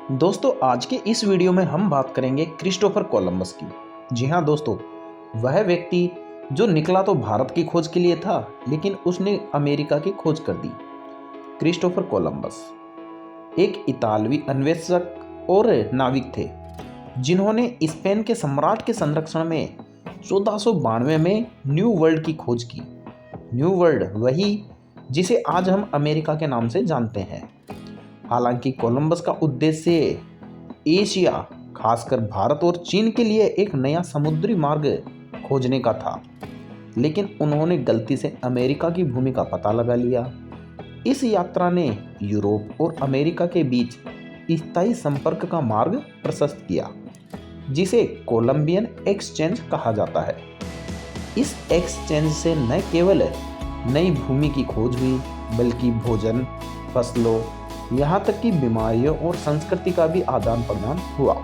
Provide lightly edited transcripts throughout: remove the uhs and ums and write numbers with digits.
दोस्तों, आज के इस वीडियो में हम बात करेंगे क्रिस्टोफर कोलंबस की। जी हाँ दोस्तों, वह व्यक्ति जो निकला तो भारत की खोज के लिए था, लेकिन उसने अमेरिका की खोज कर दी। क्रिस्टोफर कोलंबस एक इतालवी अन्वेषक और नाविक थे, जिन्होंने स्पेन के सम्राट के संरक्षण में 1492 में न्यू वर्ल्ड की खोज की। न्यू वर्ल्ड वही जिसे आज हम अमेरिका के नाम से जानते हैं। हालांकि कोलंबस का उद्देश्य एशिया, खासकर भारत और चीन के लिए एक नया समुद्री मार्ग खोजने का था, लेकिन उन्होंने गलती से अमेरिका की भूमि का पता लगा लिया। इस यात्रा ने यूरोप और अमेरिका के बीच स्थायी संपर्क का मार्ग प्रशस्त किया, जिसे कोलंबियन एक्सचेंज कहा जाता है। इस एक्सचेंज से न केवल नई भूमि की खोज हुई, बल्कि भोजन, फसलों, यहाँ तक कि बीमारियों और संस्कृति का भी आदान प्रदान हुआ।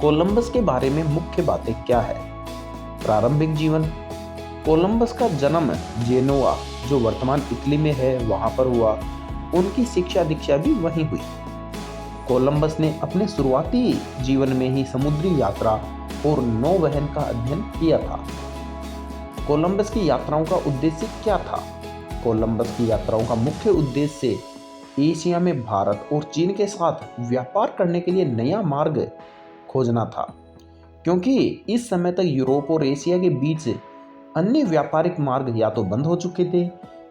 कोलंबस के बारे में मुख्य बातें क्या है? प्रारंभिक जीवन। कोलंबस का जन्म जेनोआ, जो वर्तमान इटली में है, वहां पर हुआ। उनकी शिक्षा दीक्षा भी वहीं हुई। कोलंबस ने अपने शुरुआती जीवन में ही समुद्री यात्रा और नौवहन का अध्ययन किया था। कोलंबस की यात्राओं का उद्देश्य क्या था? कोलंबस की यात्राओं का मुख्य उद्देश्य एशिया में भारत और चीन के साथ व्यापार करने के लिए नया मार्ग खोजना था, क्योंकि इस समय तक यूरोप और एशिया के बीच अन्य व्यापारिक मार्ग या तो बंद हो चुके थे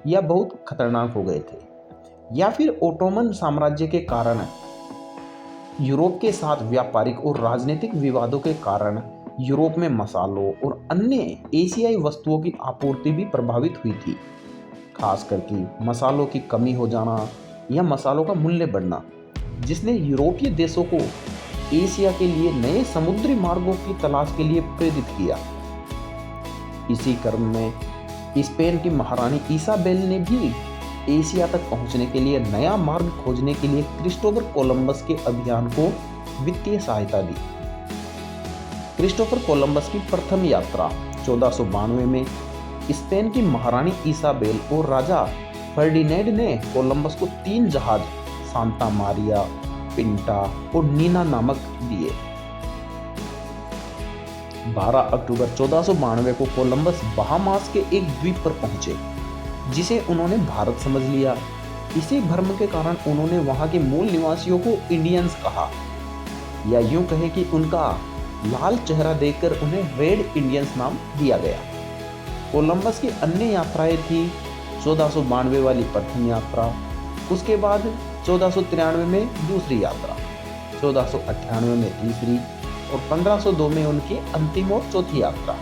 या बहुत खतरनाक हो गए थे, या फिर ओटोमन साम्राज्य के कारण यूरोप के साथ व्यापारिक और राजनीतिक विवादों के कारण यूरोप में मसालों और अन्य एशियाई वस्तुओं की आपूर्ति भी प्रभावित हुई थी। खास करके मसालों की कमी हो जाना या मसालों का मूल्य बढ़ना, जिसने यूरोपीय देशों को एशिया के लिए नए समुद्री मार्गों की तलाश के लिए प्रेरित किया। इसी क्रम में स्पेन की महारानी इसाबेल ने भी एशिया तक पहुंचने के लिए नया मार्ग खोजने के लिए क्रिस्टोफर कोलंबस के अभियान को वित्तीय सहायता दी। क्रिस्टोफर कोलंबस की प्रथम यात्रा 1492 में स्पेन की महारानी इसाबेल और राजा फर्डिनेंड ने कोलंबस को 3 जहाज सांता मारिया, पिंटा और नीना नामक दिए। 12 अक्टूबर 1492 को कोलंबस बहामास के एक द्वीप पर पहुंचे, जिसे उन्होंने भारत समझ लिया। इसी भ्रम के कारण उन्होंने वहां के मूल निवासियों को इंडियंस कहा, या यूं कहे कि उनका लाल चेहरा देखकर उन्हें रेड इंडियंस नाम दिया गया। कोलंबस की अन्य यात्राएं थी 1492 वाली प्रथम यात्रा, उसके बाद 1493 में दूसरी यात्रा, 1498 में तीसरी और 1502 में उनकी अंतिम और चौथी यात्रा।